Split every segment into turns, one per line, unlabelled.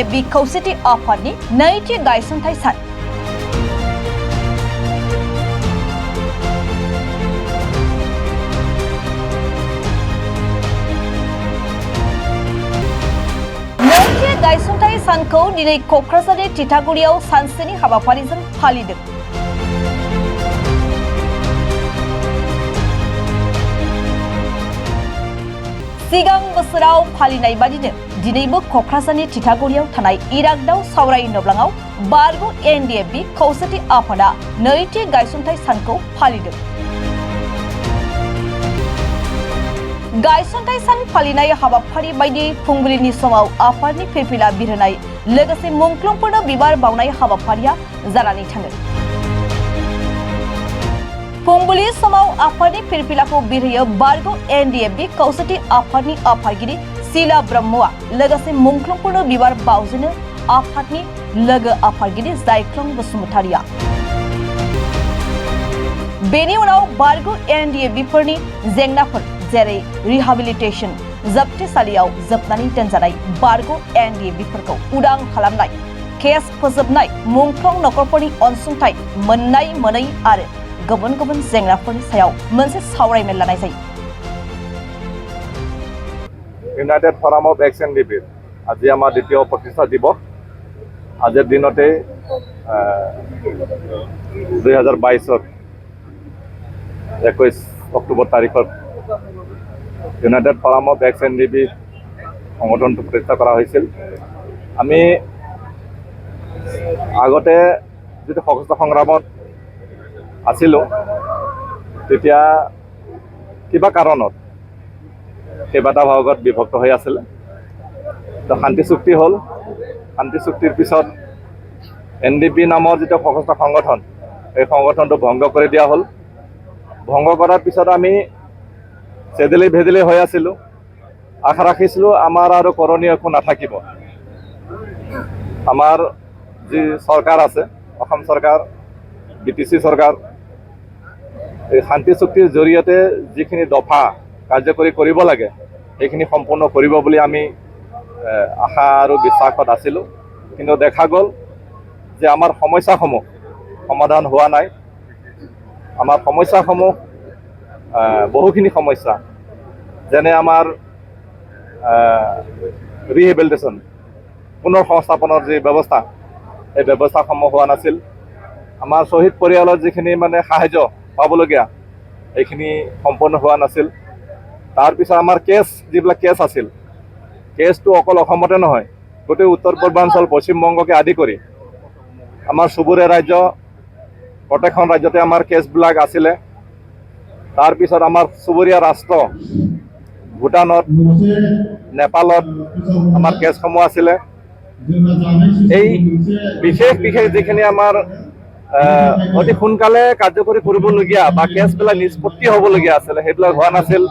NDAB खौसेथि आफादनि नैथि गायसनथाइ सान। नैथि गायसनथाइ सानखौ दिनै क'क्राझारनि तितागुरियाव सानसेनि हाबाफारिजों फालिदों। सिगां बोसोराव फालिनाय बादिनो दिनैबो क'क्राझारनि तितागुरियाव थानाय इरागदाव सावराय नब्लाङाव बारग' NDAB खौसेथि आफादा नैथि गायसनथाइ सानखौ फालिदों। गायसनथाइ सान फालिनाय हाबाफारि बायदि फुंबिलिनि समाव आफादनि फिरफिला बिरहोनाय लोगोसे मुंख्लंफोरनो बिबार बावनाय हाबाफारिया जानानै थाङो। फुंबिलि समाव आफादनि फिरफिलाखौ बिरहोयो बारग' NDAB खौसेथि आफादनि आफादगिरि सिला ब्रह्मआ लोगोसे मुंख्लंफोरनो बिबार बावजेनो आफादनि लोगो आफादगिरि जायख्लं बसुमतारिया। बेनि उनाव बारग' NDAB फोरनि जेंनाफोर जेरै रिहाबिलिटेसन जोबथेसालियाव जोबनानै दोनजानाय बारग' NDAB फोरखौ उदां खालामनाय, केस फोजोबनाय, मुंख्लं नखरफोरनि अनसुंथाइ मोननाय मोनै आरो गुबुन गुबुन जेंनाफोरनि सायाव मोनसे सावरायमेल लानाय जायो।
United forum of x NDB আজি আমাৰ দ্বিতীয় প্ৰতিষ্ঠা দিৱস। আজিৰ দিনতে 2022 21 অক্টোবৰ তাৰিখত United forum of x NDB সংগঠনটো প্ৰতিষ্ঠা কৰা হৈছিল। আমি আগতে যিটো সশস্ত্ৰ সংগ্ৰামত আছিলোঁ তেতিয়া কিবা কাৰণত কেইবাটা ভাগত বিভক্ত হৈ আছিলে। তো শান্তি চুক্তি হ'ল। শান্তি চুক্তিৰ পিছত NDB নামৰ যিটো সশস্ত্ৰ সংগঠন এই সংগঠনটো ভংগ কৰি দিয়া হ'ল। ভংগ কৰাৰ পিছত আমি চেদেলি ভেদেলি হৈ আছিলোঁ। আশা ৰাখিছিলোঁ আমাৰ আৰু কৰণীয় একো নাথাকিব। আমাৰ যি চৰকাৰ আছে অসম চৰকাৰ BTC চৰকাৰ এই শান্তি চুক্তিৰ জৰিয়তে যিখিনি দফা কাৰ্যকৰী কৰিব লাগে সেইখিনি সম্পূৰ্ণ কৰিব বুলি আমি আশা আৰু বিশ্বাসত আছিলোঁ। কিন্তু দেখা গ'ল যে আমাৰ সমস্যাসমূহ সমাধান হোৱা নাই। আমাৰ সমস্যাসমূহ বহুখিনি সমস্যা যেনে আমাৰ ৰিহেবিলিটেশ্যন পুনৰ সংস্থাপনৰ যি ব্যৱস্থা এই ব্যৱস্থাসমূহ হোৱা নাছিল। আমাৰ শ্বহীদ পৰিয়ালৰ যিখিনি সাহায্য পাবলগীয়া এইখিনি সম্পূৰ্ণ হোৱা নাছিল। তাৰপিছত আমাৰ যিবিলাক কেছ আছিল কেছটো অকল অসমতে নহয় গোটেই উত্তৰ পূৰ্বাঞ্চল পশ্চিমবংগকে আদি কৰি আমাৰ চুবুৰীয়া ৰাজ্য প্ৰত্যেকখন ৰাজ্যতে আমাৰ কেছবিলাক আছিলে। তাৰপিছত আমাৰ চুবুৰীয়া ৰাষ্ট্ৰ ভূটানত নেপালত আমাৰ কেছসমূহ আছিলে। এই বিশেষ যিখিনি আমাৰ অতি সোনকালে কাৰ্যকৰী কৰিবলগীয়া বা কেছবিলাক নিষ্পত্তি হ'বলগীয়া আছিলে সেইবিলাক হোৱা নাছিল।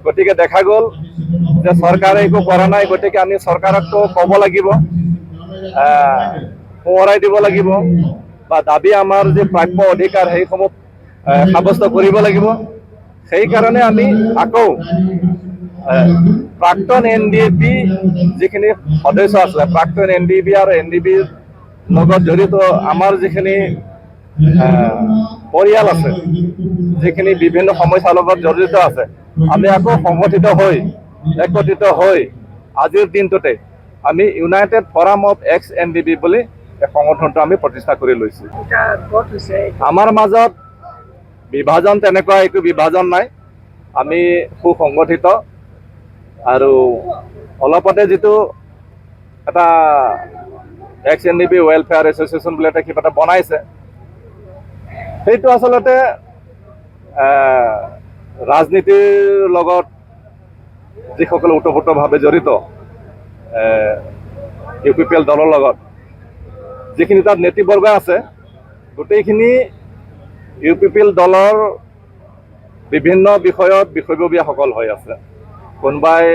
গতিকে দেখা গ'ল যে চৰকাৰে একো কৰা নাই। গতিকে আমি চৰকাৰকতো ক'ব লাগিব, সোঁৱৰাই দিব লাগিব বা দাবী আমাৰ যে প্ৰাপ্য অধিকাৰ সেইসমূহ সাব্যস্ত কৰিব লাগিব। সেইকাৰণে আমি আকৌ প্ৰাক্তন NDAB যিখিনি সদস্য আছিলে প্ৰাক্তন NDAB আৰু NDBৰ লগত জড়িত আমাৰ যিখিনি পৰিয়াল আছে যিখিনি বিভিন্ন সমস্যাৰ লগত জড়িত আছে আমি আকৌ সংগঠিত হৈ একত্ৰিত হৈ আজিৰ দিনটোতে আমি United forum of x NDB বুলি এই সংগঠনটো আমি প্ৰতিষ্ঠা কৰি লৈছোঁ। আমাৰ মাজত বিভাজন তেনেকুৱা একো বিভাজন নাই। আমি সুসংগঠিত আৰু অলপতে যিটো এটা এক্স NDB ৱেলফেয়াৰ এছ'চিয়েশ্যন বুলি কিবা এটা বনাইছে সেইটো আচলতে ৰাজনীতিৰ লগত যিসকল ওতঃপ্ৰোতভাৱে জড়িত UPPL দলৰ লগত যিখিনি তাত নেতৃবৰ্গ আছে গোটেইখিনি UPPL দলৰ বিভিন্ন বিষয়ত বিষয়ববীয়াসকল হৈ আছে। কোনোবাই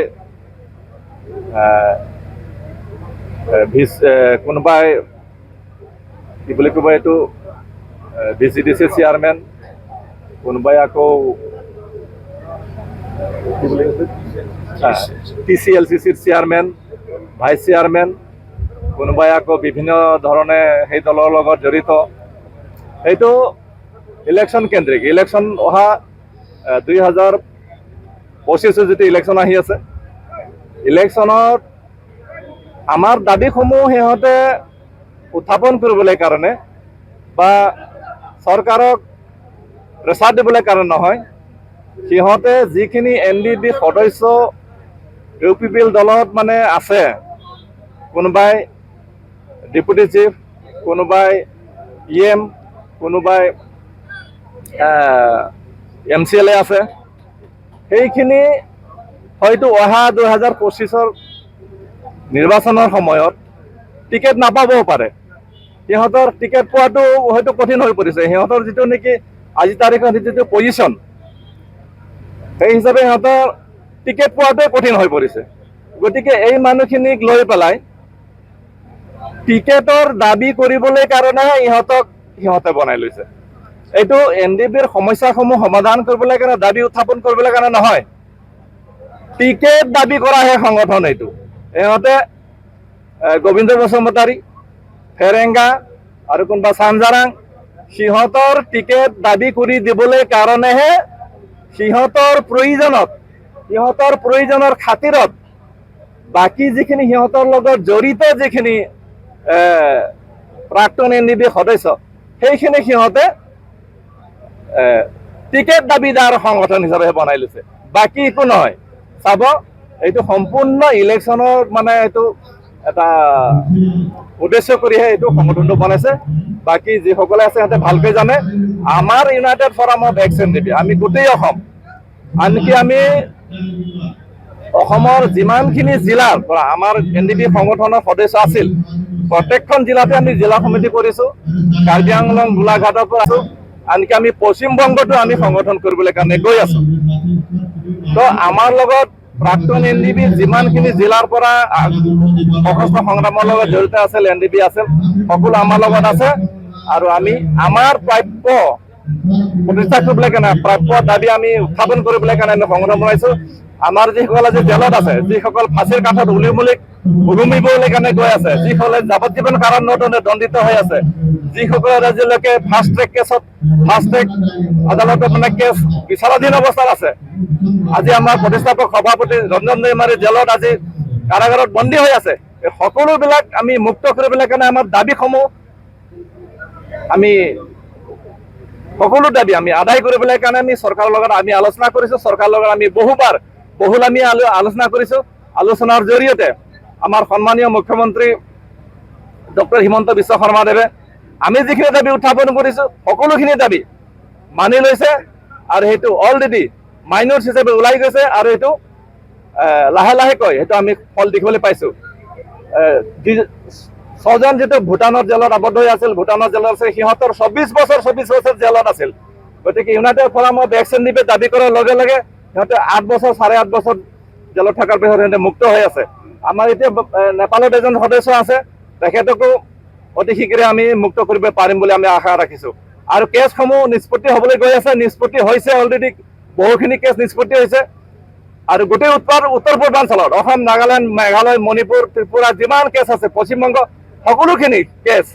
কোনোবাই কি বুলি ক'ব এইটো DCDC চেয়াৰমেন, কোনোবাই আকৌ TCLCCৰ চেয়াৰমেন, ভাইচ চেয়াৰমেন, কোনোবাই আকৌ বিভিন্ন ধৰণে সেই দলৰ লগত জড়িত। এইটো ইলেকশ্যন কেন্দ্ৰিক। ইলেকশ্যন অহা 2025 যিটো ইলেকশ্যন আহি আছে, ইলেকশ্যনত আমাৰ দাবীসমূহ সিহঁতে উত্থাপন কৰিবলৈ কাৰণে বা চৰকাৰক প্ৰেছাৰ দিবলৈ কাৰণে নহয়, সিহঁতে যিখিনি NDB সদস্য UPPL দলত মানে আছে, কোনোবাই ডেপুটি চিফ, কোনোবাই EM, কোনোবাই MCLA আছে, সেইখিনি হয়তো অহা 2025 নিৰ্বাচনৰ সময়ত টিকেট নাপাবও পাৰে। সিহঁতৰ টিকেট পোৱাটো হয়তো কঠিন হৈ পৰিছে। সিহঁতৰ যিটো নেকি আজি তাৰিখত যিটো পজিশ্যন, সেই হিচাপে সিহঁতৰ টিকেট পোৱাটোৱে কঠিন হৈ পৰিছে। গতিকে এই মানুহখিনিক লৈ পেলাই টিকেটৰ দাবী কৰিবলৈ কাৰণেহে সিহঁতে বনাই লৈছে। এইটো NDBৰ সমস্যাসমূহ সমাধান কৰিবলৈ কাৰণে, দাবী উত্থাপন কৰিবলৈ কাৰণে নহয়, টিকেট দাবী কৰাহে সংগঠন এইটো। ইহঁতে গোবিন্দ বসুমতাৰী, ফেৰেংগা আৰু কোনোবা চানজাৰাং, সিহঁতৰ টিকেট দাবী কৰি দিবলৈ কাৰণেহে সিহঁতৰ প্ৰয়োজনৰ খাতিৰত বাকী যিখিনি সিহঁতৰ লগত জড়িত যিখিনি প্ৰাক্তন NDB সদস্য, সেইখিনি সিহঁতে টিকেট দাবীদাৰ সংগঠন হিচাপে বনাই লৈছে, বাকী একো নহয়। চাব, এইটো সম্পূৰ্ণ ইলেকশ্যনৰ মানে এইটো এটা উদ্দেশ্য কৰিহে এইটো সংগঠনটো বনাইছে। বাকী যিসকলে আছে সিহঁতে ভালকৈ জানে। আমাৰ United forum of x NDB, আমি গোটেই অসম, আনকি আমি অসমৰ যিমানখিনি জিলাৰ পৰা আমাৰ NDB সংগঠনৰ সদস্য আছিল, প্ৰত্যেকখন জিলাতে আমি জিলা সমিতি কৰিছোঁ। কাৰ্বি আংলং, গোলাঘাটৰ পৰা আছোঁ, আনকি আমি পশ্চিমবংগতো আমি সংগঠন কৰিবলৈ কাৰণে গৈ আছোঁ। তো আমাৰ লগত প্ৰাক্তন NDB যিমানখিনি জিলাৰ পৰা সশস্ত্ৰ সংগ্ৰামৰ লগত জড়িত আছিল, NDB আছিল, সকলো আমাৰ লগত আছে। আৰু আমি আমাৰ প্ৰাপ্য প্ৰতিষ্ঠা কৰিবলৈ কাৰণে, প্ৰাপ্য দাবী আমি উত্থাপন কৰিবলৈ কাৰণে আমি সংগঠন বনাইছোঁ। আমাৰ যিসকল আজি জেলত আছে, যিসকল ফাঁচীৰ কাঠত উলমিবলৈ কাৰণে গৈ আছে, যিসকলে যাৱজ্জীৱন কাৰাদণ্ডে দণ্ডিত হৈ আছে, যিসকলে আজিলৈকে ফাষ্ট ট্ৰেক আদালতত মানে কেছ বিচাৰাধীন অৱস্থাত আছে, আজি আমাৰ প্ৰতিষ্ঠাপক সভাপতি ৰঞ্জন দৈমাৰী জেলত আজি কাৰাগাৰত বন্দী হৈ আছে, এই সকলোবিলাক আমি মুক্ত কৰিবলৈ কাৰণে আমাৰ দাবীসমূহ সকলো দাবী আমি আদায় কৰিবলৈ কাৰণে আমি চৰকাৰৰ লগত আমি আলোচনা কৰিছোঁ। চৰকাৰৰ লগত আমি বহুল আমি আলোচনা কৰিছোঁ। আলোচনাৰ জৰিয়তে আমাৰ সন্মানীয় মুখ্যমন্ত্ৰী ডক্টৰ হিমন্ত বিশ্ব শৰ্মাদেৱে আমি যিখিনি দাবী উত্থাপন কৰিছোঁ, সকলোখিনি দাবী মানি লৈছে। আৰু সেইটো অলৰেডি মাইনৰ্ছ হিচাপে ওলাই গৈছে, আৰু সেইটো লাহে লাহেকৈ সেইটো আমি ফল দেখিবলৈ পাইছোঁ। 6জন যিটো ভূটানৰ জেলত আবদ্ধ হৈ আছিল, ভূটানৰ জেলত আছে, সিহঁতৰ 24 বছৰ জেলত আছিল। গতিকে United forum of x NDB দাবী কৰাৰ লগে লগে সিহঁতে 8 বছৰ 8.5 বছৰ জেলত থকাৰ পিছত সিহঁতে মুক্ত হৈ আছে। আমাৰ এতিয়া নেপালত এজন সদস্য আছে, তেখেতকো অতি শীঘ্ৰে আমি মুক্ত কৰিব পাৰিম বুলি আমি আশা ৰাখিছোঁ। আৰু কেছসমূহ নিষ্পত্তি হ'বলৈ গৈ আছে, নিষ্পত্তি হৈছে, অলৰেডি বহুখিনি কেছ নিষ্পত্তি হৈছে। আৰু গোটেই উত্তৰ পূৰ্বাঞ্চলত অসম, নাগালেণ্ড, মেঘালয়, মণিপুৰ, ত্ৰিপুৰা যিমান কেছ আছে, পশ্চিমবংগ, সকলোখিনি কেছ,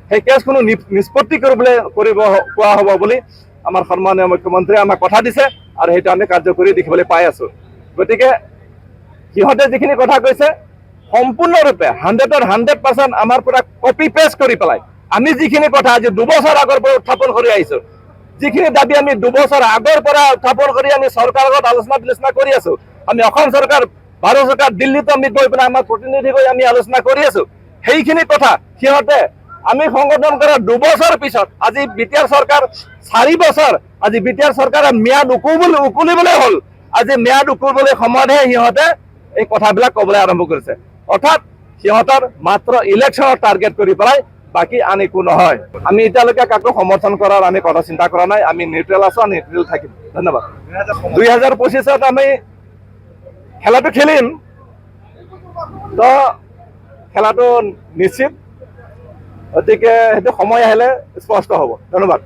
সেই কেছসমূহ নিষ্পত্তি কোৱা হ'ব বুলি আমাৰ সন্মানীয় মুখ্যমন্ত্ৰীয়ে আমাক কথা দিছে, আৰু সেইটো আমি কাৰ্যকৰী দেখিবলৈ পাই আছোঁ। গতিকে সিহঁতে যিখিনি কথা কৈছে, সম্পূৰ্ণৰূপে 100% আমাৰ পৰা কপি পেষ্ট কৰি পেলাই আমি যিখিনি কথা আজি 2 বছৰ আগৰ পৰা উত্থাপন কৰি আহিছোঁ, যিখিনি দাবী আমি 2 বছৰ আগৰ পৰা উত্থাপন কৰি আমি চৰকাৰৰ লগত আলোচনা বিলোচনা কৰি আছোঁ। আমি অসম চৰকাৰ, ভাৰত চৰকাৰ, দিল্লীতো আমি গৈ পেলাই আমাৰ প্ৰতিনিধি গৈ আমি আলোচনা কৰি আছোঁ। সেইখিনি কথা সিহঁতে আমি সংগঠন কৰাৰ 2 বছৰ পিছত, আজি BTR চৰকাৰ 4 বছৰ, আজি BTR চৰকাৰৰ ম্যাদ উকলিবলৈ হ'ল। আজি ম্যাদ উকলিবলৈ সময়তহে সিহঁতে এই কথাবিলাক ক'বলৈ আৰম্ভ কৰিছে। অৰ্থাৎ সিহঁতৰ মাত্ৰ ইলেকশ্যনৰ টাৰ্গেট কৰি পেলাই, বাকী আন একো নহয়। আমি এতিয়ালৈকে কাকো সমৰ্থন কৰাৰ আমি কথা চিন্তা কৰা নাই। আমি নিউট্ৰেল আছোঁ, নিউট্ৰেল থাকিম। ধন্যবাদ। 2025 আমি খেলাটো খেলিম, তো খেলাটো নিশ্চিত। গতিকে সেইটো সময় আহিলে স্পষ্ট হ'ব। ধন্যবাদ।